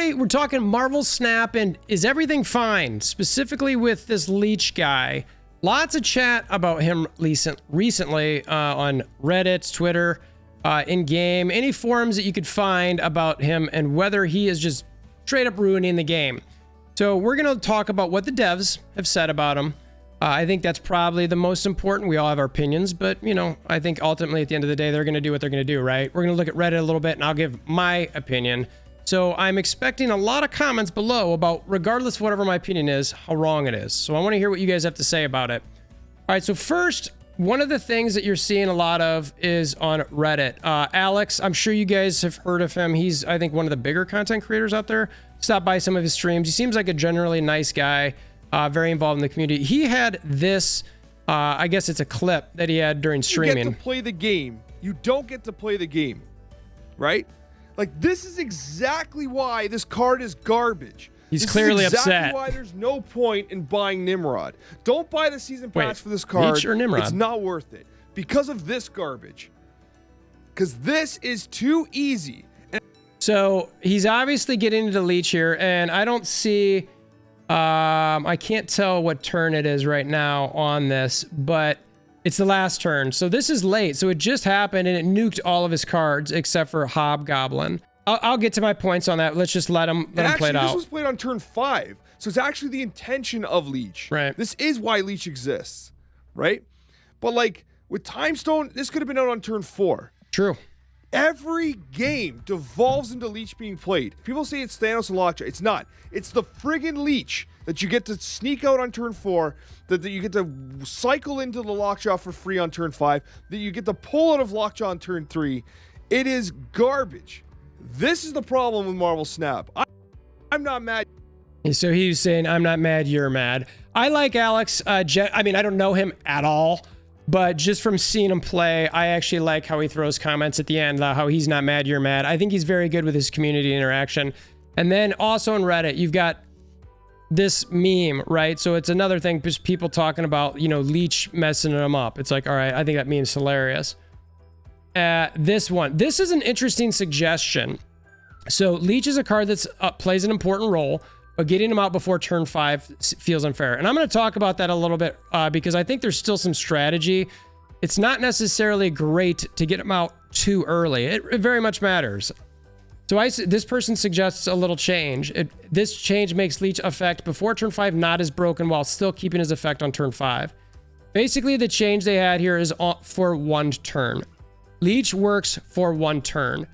Today, we're talking Marvel Snap and is everything fine? Specifically with this Leech guy. Lots of chat about him recently on Reddit, Twitter, in-game, any forums that you could find about him and whether he is just straight up ruining the game. So we're going to talk about what the devs have said about him. I think that's probably the most important. We all have our opinions, but, you know, I think ultimately at the end of the day, they're going to do what they're going to do, right? We're going to look at Reddit a little bit, and I'll give my opinion. So I'm expecting a lot of comments below about, regardless of whatever my opinion is, how wrong it is. So I want to hear what you guys have to say about it. All right, so first, one of the things that you're seeing a lot of is on Reddit. Alex, I'm sure you guys have heard of him. He's, I think, one of the bigger content creators out there. Stop by some of his streams. He seems like a generally nice guy. Very involved in the community. He had this, I guess it's a clip that he had during streaming. You get to play the game. You don't get to play the game, right? Like, this is exactly why this card is garbage. He's clearly upset. This is exactly why there's no point in buying Nimrod. Don't buy the season pass for this card. Leech or Nimrod? It's not worth it because of this garbage. Because this is too easy. So he's obviously getting into Leech here, and I don't see... I can't tell what turn it is right now on this, but it's the last turn. So this is late. So it just happened and it nuked all of his cards except for Hobgoblin. I'll get to my points on that. Let's just let him play it out. This was played on turn 5. So it's actually the intention of Leech. Right. This is why Leech exists, right? But like with Time Stone, this could have been out on turn 4. True. Every game devolves into Leech being played. People say it's Thanos and Lockjaw. It's not. It's the friggin' Leech that you get to sneak out on turn 4, that you get to cycle into the Lockjaw for free on turn 5, that you get to pull out of Lockjaw on turn 3. It is garbage. This is the problem with Marvel Snap. I'm not mad. So he's saying, I'm not mad, you're mad. I like Alex. I mean, I don't know him at all. But just from seeing him play, I actually like how he throws comments at the end, how he's not mad, you're mad. I think he's very good with his community interaction. And then also on Reddit, you've got this meme, right? So it's another thing, just people talking about, you know, Leech messing him up. It's like, all right, I think that meme's hilarious. This one, this is an interesting suggestion. So Leech is a card that's plays an important role, but getting him out before turn 5 feels unfair. And I'm going to talk about that a little bit because I think there's still some strategy. It's not necessarily great to get him out too early. It very much matters. So this person suggests a little change. This change makes Leech effect before turn 5 not as broken while still keeping his effect on turn 5. Basically, the change they had here is for 1 turn. Leech works for 1 turn.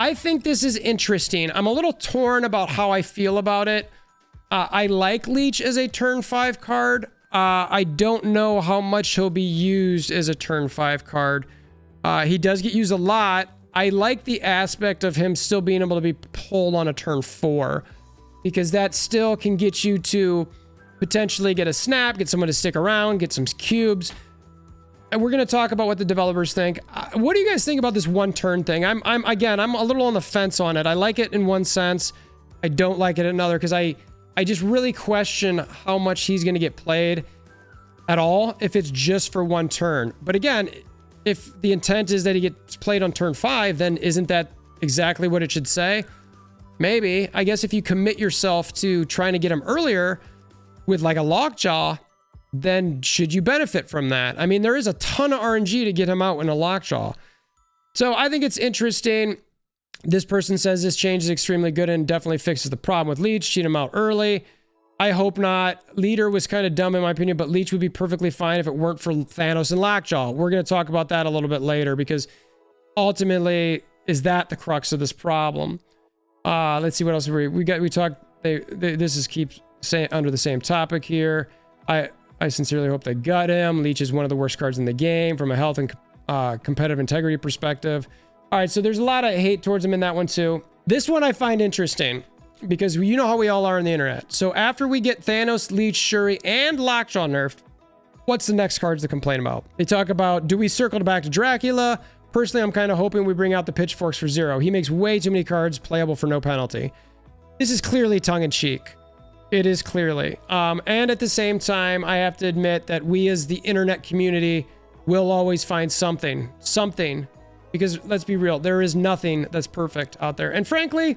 I think this is interesting. I'm a little torn about how I feel about it. I like Leech as a turn 5 card. I don't know how much he'll be used as a turn 5 card. He does get used a lot. I like the aspect of him still being able to be pulled on a turn 4 because that still can get you to potentially get a snap, get someone to stick around, get some cubes. And we're going to talk about what the developers think. What do you guys think about this 1 turn thing? I'm a little on the fence on it. I like it in one sense. I don't like it in another because I just really question how much he's going to get played at all if it's just for 1 turn. But again, if the intent is that he gets played on turn 5, then isn't that exactly what it should say? Maybe. I guess if you commit yourself to trying to get him earlier with like a Lockjaw, then should you benefit from that? I mean, there is a ton of RNG to get him out in a Lockjaw. So I think it's interesting. This person says this change is extremely good and definitely fixes the problem with Leech. Cheat him out early. I hope not. Leader was kind of dumb in my opinion, but Leech would be perfectly fine if it weren't for Thanos and Lockjaw. We're going to talk about that a little bit later because ultimately, is that the crux of this problem? Let's see what else we talked. This is keeps saying under the same topic here. I sincerely hope they gut him. Leech is one of the worst cards in the game from a health and competitive integrity perspective. All right, so there's a lot of hate towards him in that one too. This one I find interesting because you know how we all are on the internet. So after we get Thanos, Leech, Shuri, and Lockjaw nerfed, what's the next cards to complain about? They talk about, do we circle back to Dracula? Personally, I'm kind of hoping we bring out the pitchforks for Zero. He makes way too many cards playable for no penalty. This is clearly tongue-in-cheek. It is clearly. And at the same time, I have to admit that we as the internet community will always find something, because let's be real, there is nothing that's perfect out there. And frankly,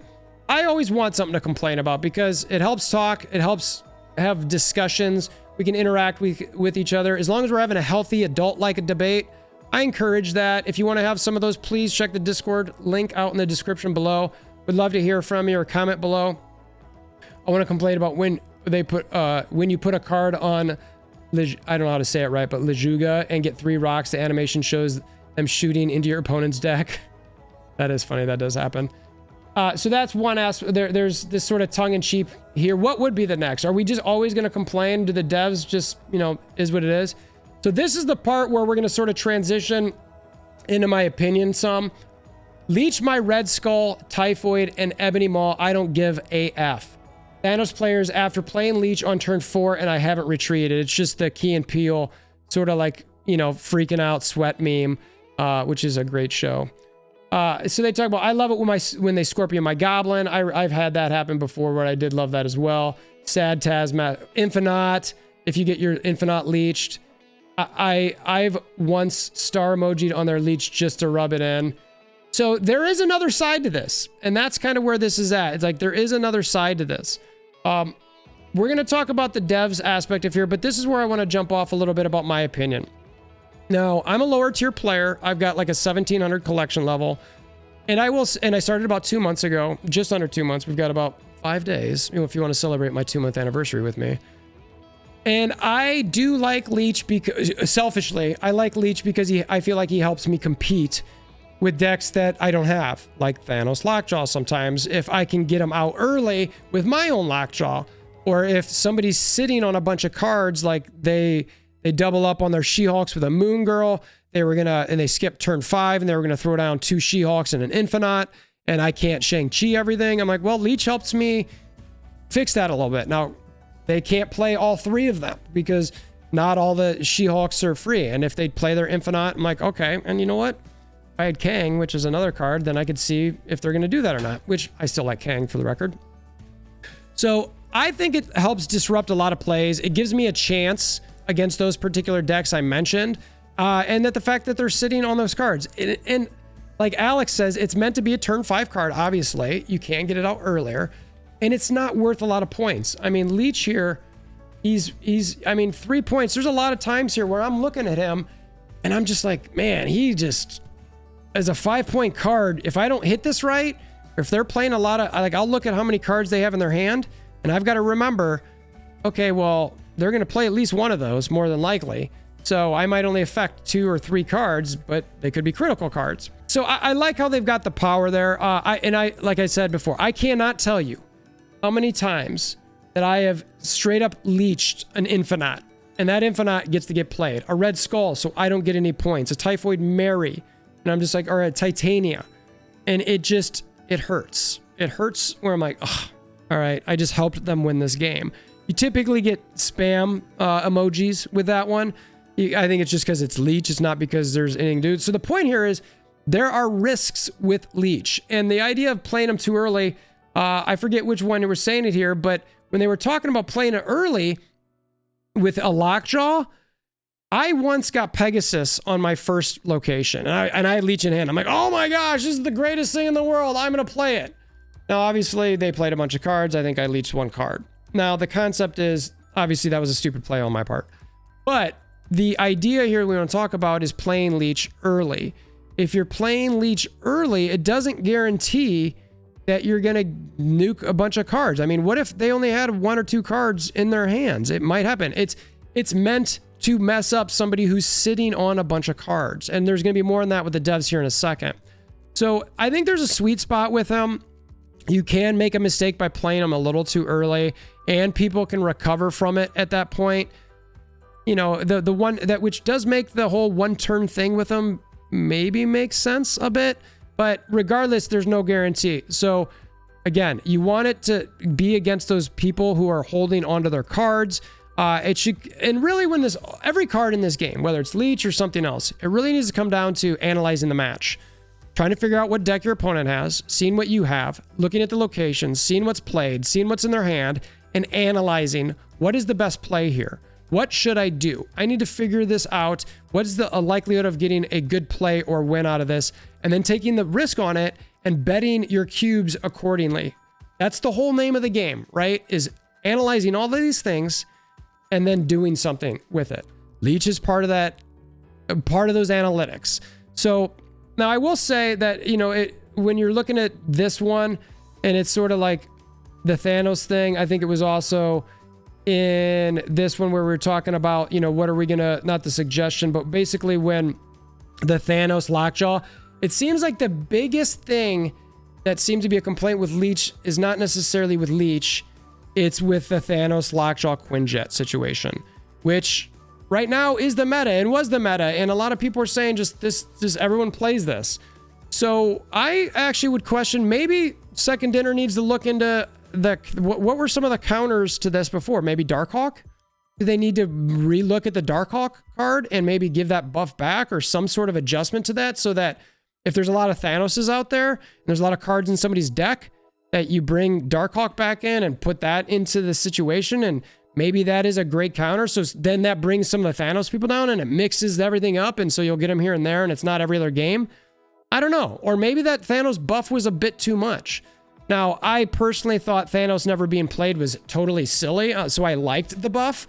I always want something to complain about because it helps talk, it helps have discussions, we can interact with each other. As long as we're having a healthy adult-like debate, I encourage that. If you want to have some of those, please check the Discord link out in the description below. Would love to hear from you or comment below. I want to complain about when they put when you put a card on I don't know how to say it right, but Lejuga and get 3 rocks, the animation shows them shooting into your opponent's deck. That is funny. That does happen. So that's one aspect. There's this sort of tongue-in-cheek here. What would be the next? Are we just always going to complain? Do the devs just, you know, is what it is? So this is the part where we're going to sort of transition into my opinion some. Leech, my Red Skull, Typhoid, and Ebony Maw, I don't give a F. Thanos players, after playing Leech on turn 4 and I haven't retreated, it's just the Key and Peele sort of like, you know, freaking out sweat meme, which is a great show. So they talk about, I love it when they Scorpion my Goblin. I've had that happen before where I did love that as well. Sad Tasmat, Infinite, if you get your Infinite leeched. I've once star emojied on their Leech just to rub it in. So there is another side to this, and that's kind of where this is at. It's like there is another side to this. We're going to talk about the devs aspect of here, but this is where I want to jump off a little bit about my opinion. Now, I'm a lower tier player. I've got like a 1700 collection level, and I started about 2 months ago, just under 2 months. We've got about 5 days, you know, if you want to celebrate my 2-month anniversary with me. And I do like Leech because, selfishly, I like Leech because I feel like he helps me compete with decks that I don't have, like Thanos Lockjaw sometimes, if I can get them out early with my own Lockjaw, or if somebody's sitting on a bunch of cards, like they double up on their She-Hulks with a Moon Girl, and they skipped turn 5, and they were gonna throw down 2 She-Hulks and an Infinite, and I can't Shang-Chi everything. I'm like, well, Leech helps me fix that a little bit. Now, they can't play all 3 of them because not all the She-Hulks are free, and if they play their Infinite, I'm like, okay, and you know what? If I had Kang, which is another card, then I could see if they're going to do that or not, which I still like Kang for the record. So I think it helps disrupt a lot of plays. It gives me a chance against those particular decks I mentioned, and that the fact that they're sitting on those cards. And like Alex says, it's meant to be a turn 5 card, obviously. You can get it out earlier, and it's not worth a lot of points. I mean, Leech here, I mean, 3 points. There's a lot of times here where I'm looking at him, and I'm just like, man, he just... as a 5-point card, if I don't hit this right, or if they're playing a lot of, like, I'll look at how many cards they have in their hand, and I've got to remember, okay, well, they're going to play at least one of those, more than likely. So I might only affect 2 or 3 cards, but they could be critical cards. So I like how they've got the power there. Like I said before, I cannot tell you how many times that I have straight up leeched an Infinite, and that Infinite gets to get played. A Red Skull, so I don't get any points. A Typhoid Mary. And I'm just like, or a Titania. And it hurts. It hurts where I'm like, oh, all right, I just helped them win this game. You typically get spam emojis with that one. I think it's just because it's Leech. It's not because there's anything to do. So the point here is there are risks with Leech. And the idea of playing them too early, I forget which one they were saying it here, but when they were talking about playing it early with a Lockjaw, I once got Pegasus on my first location, and I had Leech in hand. I'm like, oh my gosh, this is the greatest thing in the world. I'm going to play it. Now, obviously, they played a bunch of cards. I think I leeched 1 card. Now, the concept is, obviously, that was a stupid play on my part. But the idea here we want to talk about is playing Leech early. If you're playing Leech early, it doesn't guarantee that you're going to nuke a bunch of cards. I mean, what if they only had 1 or 2 cards in their hands? It might happen. It's meant to mess up somebody who's sitting on a bunch of cards. And there's going to be more on that with the devs here in a second. So I think there's a sweet spot with them. You can make a mistake by playing them a little too early, and people can recover from it at that point. You know, the one that which does make the whole 1-turn thing with them maybe makes sense a bit, but regardless, there's no guarantee. So again, you want it to be against those people who are holding onto their cards. It should, and really when every card in this game, whether it's Leech or something else, it really needs to come down to analyzing the match. Trying to figure out what deck your opponent has, seeing what you have, looking at the locations, seeing what's played, seeing what's in their hand, and analyzing what is the best play here. What should I do? I need to figure this out. What is the likelihood of getting a good play or win out of this? And then taking the risk on it and betting your cubes accordingly. That's the whole name of the game, right? Is analyzing all of these things and then doing something with it. Leech is part of that, part of those analytics. So now I will say that, you know, when you're looking at this one and it's sort of like the Thanos thing, I think it was also in this one where we were talking about, you know, what are we gonna, not the suggestion, but basically when the Thanos lockjaw, it seems like the biggest thing that seems to be a complaint with Leech is not necessarily with Leech, it's with the Thanos lockjaw Quinjet situation, which right now is the meta and was the meta, and a lot of people are saying just everyone plays this. So I actually would question, maybe Second Dinner needs to look into what were some of the counters to this before? Maybe Darkhawk? Do they need to relook at the Darkhawk card and maybe give that buff back or some sort of adjustment to that, so that if there's a lot of Thanoses out there and there's a lot of cards in somebody's deck, that you bring Darkhawk back in and put that into the situation, and maybe that is a great counter. So then that brings some of the Thanos people down and it mixes everything up, and so you'll get them here and there and it's not every other game. I don't know. Or maybe that Thanos buff was a bit too much. Now, I personally thought Thanos never being played was totally silly, so I liked the buff.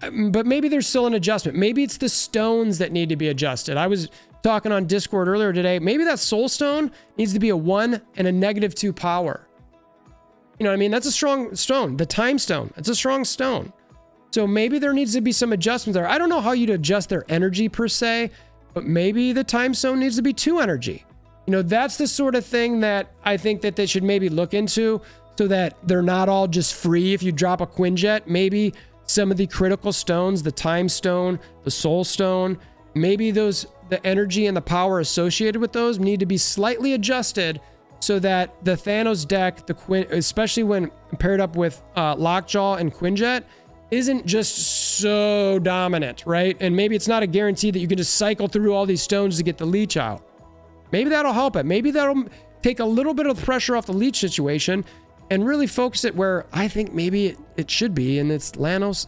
But maybe there's still an adjustment. Maybe it's the stones that need to be adjusted. I was talking on Discord earlier today. Maybe that Soul Stone needs to be a 1 and a -2 power. You know what I mean? That's a strong stone. The Time Stone, it's a strong stone. So maybe there needs to be some adjustments there. I don't know how you'd adjust their energy per se, but maybe the Time Stone needs to be 2 energy. You know, that's the sort of thing that I think that they should maybe look into, so that they're not all just free if you drop a Quinjet. Maybe some of the critical stones, the Time Stone, the Soul Stone, maybe the energy and the power associated with those need to be slightly adjusted, so that the Thanos deck, especially when paired up with Lockjaw and Quinjet, isn't just so dominant, right? And maybe it's not a guarantee that you can just cycle through all these stones to get the Leech out. Maybe that'll help it. Maybe that'll take a little bit of the pressure off the Leech situation and really focus it where I think maybe it should be, and it's the Lanos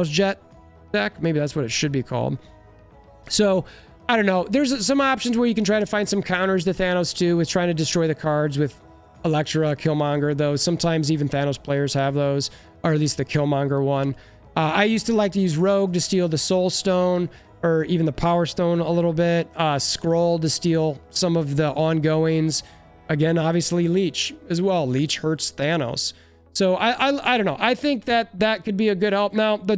Jet deck. Maybe that's what it should be called. So I don't know. There's some options where you can try to find some counters to Thanos too, with trying to destroy the cards with Elektra, Killmonger, though. Sometimes even Thanos players have those, or at least the Killmonger one. I used to like to use Rogue to steal the Soul Stone, or even the Power Stone a little bit. Scroll to steal some of the ongoings. Again, obviously Leech as well. Leech hurts Thanos. So I don't know. I think that could be a good help. Now, the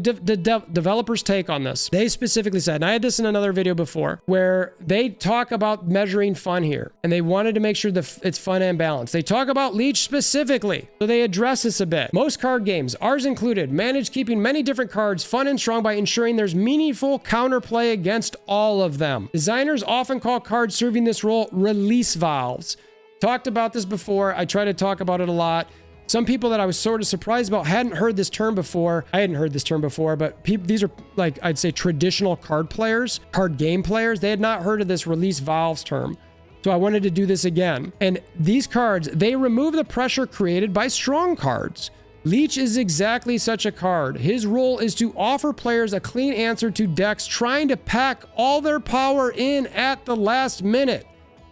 developers' take on this, they specifically said, and I had this in another video before, where they talk about measuring fun here, and they wanted to make sure that it's fun and balanced. They talk about Leech specifically, so they address this a bit. Most card games, ours included, manage keeping many different cards fun and strong by ensuring there's meaningful counterplay against all of them. Designers often call cards serving this role release valves. Talked about this before. I try to talk about it a lot. Some people that I was sort of surprised about hadn't heard this term before. I hadn't heard this term before, but these are, like, I'd say traditional card players, card game players. They had not heard of this release valves term. So I wanted to do this again. And these cards, they remove the pressure created by strong cards. Leech is exactly such a card. His role is to offer players a clean answer to decks trying to pack all their power in at the last minute,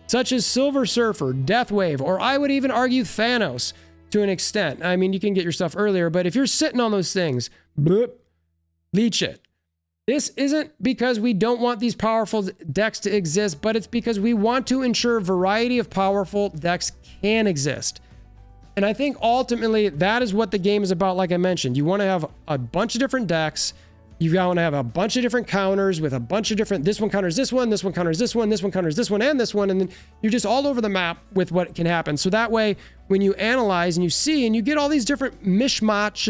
such as Silver Surfer, Deathwave, or I would even argue Thanos. To an extent. I mean, you can get your stuff earlier, but if you're sitting on those things, bloop, Leech it. This isn't because we don't want these powerful decks to exist, but it's because we want to ensure a variety of powerful decks can exist. And I think ultimately that is what the game is about. Like I mentioned, you want to have a bunch of different decks. You want to have a bunch of different counters with a bunch of different, this one counters this one counters this one, this one counters this one, and this one. And then you're just all over the map with what can happen. So that way, when you analyze and you see, and you get all these different mishmash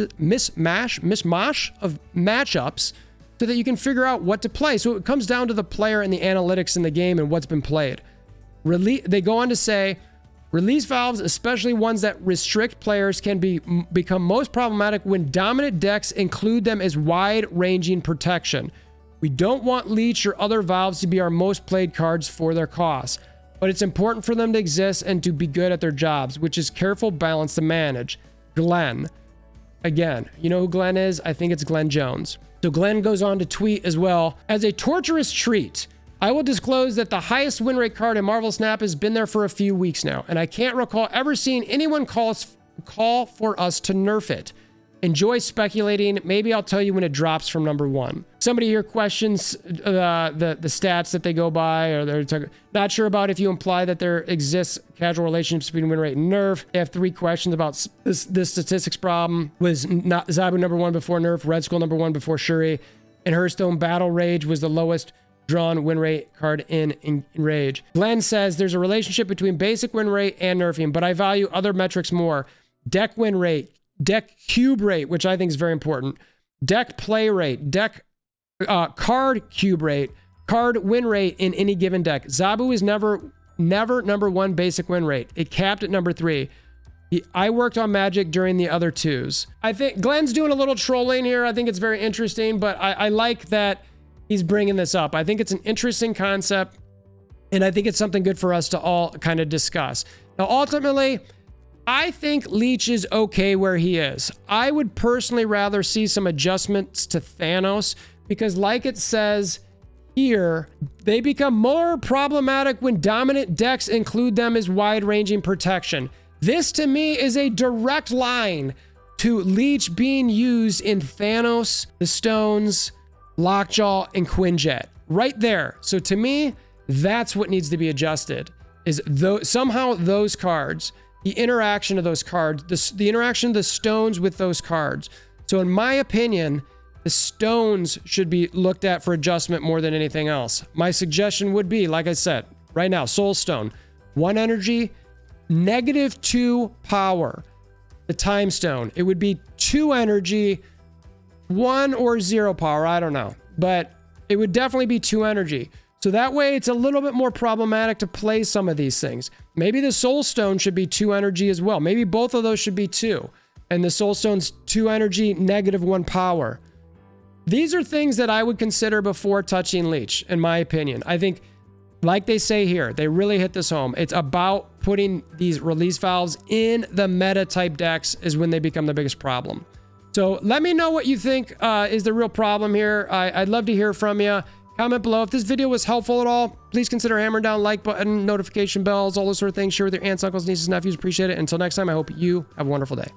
of matchups, so that you can figure out what to play. So it comes down to the player and the analytics in the game and what's been played. They go on to say, release valves, especially ones that restrict players, can become most problematic when dominant decks include them as wide-ranging protection. We don't want Leech or other valves to be our most played cards for their cost, but it's important for them to exist and to be good at their jobs, which is careful balance to manage. Glenn. Again, you know who Glenn is? I think it's Glenn Jones. So Glenn goes on to tweet as well, as a torturous treat, I will disclose that the highest win rate card in Marvel Snap has been there for a few weeks now, and I can't recall ever seeing anyone call for us to nerf it. Enjoy speculating. Maybe I'll tell you when it drops from number 1. Somebody here questions the stats that they go by, or they're not sure about if you imply that there exists casual relationships between win rate and nerf. They have 3 questions about this statistics problem. Was not Zabu number 1 before nerf, Red Skull number 1 before Shuri, and Hearthstone Battle Rage was the lowest drawn win rate card in Rage. Glenn says there's a relationship between basic win rate and nerfing, but I value other metrics more. Deck win rate, deck cube rate, which I think is very important, deck play rate, deck card cube rate, card win rate in any given deck. Zabu is never number 1 basic win rate. It capped at number 3. I worked on Magic during the other 2s. I think Glenn's doing a little trolling here. I think it's very interesting, but I like that he's bringing this up. I think it's an interesting concept, and I think it's something good for us to all kind of discuss. Now, ultimately, I think Leech is okay where he is. I would personally rather see some adjustments to Thanos because, like it says here, they become more problematic when dominant decks include them as wide-ranging protection. This, to me, is a direct line to Leech being used in Thanos, the Stones, Lockjaw, and Quinjet. Right there. So to me, that's what needs to be adjusted, is somehow those cards, the interaction of those cards, the interaction of the stones with those cards. So in my opinion, the stones should be looked at for adjustment more than anything else. My suggestion would be, like I said, right now, Soul Stone, 1 energy, -2 power. The Time Stone, it would be 2 energy, 1 or 0 power, I don't know. But it would definitely be 2 energy. So that way it's a little bit more problematic to play some of these things. Maybe the Soul Stone should be 2 energy as well. Maybe both of those should be 2. And the Soul Stone's 2 energy, -1 power. These are things that I would consider before touching Leech, in my opinion. I think, like they say here, they really hit this home. It's about putting these release valves in the meta type decks is when they become the biggest problem. So let me know what you think is the real problem here. I'd love to hear from you. Comment below. If this video was helpful at all, please consider hammering down like button, notification bells, all those sort of things. Share with your aunts, uncles, nieces, nephews. Appreciate it. Until next time, I hope you have a wonderful day.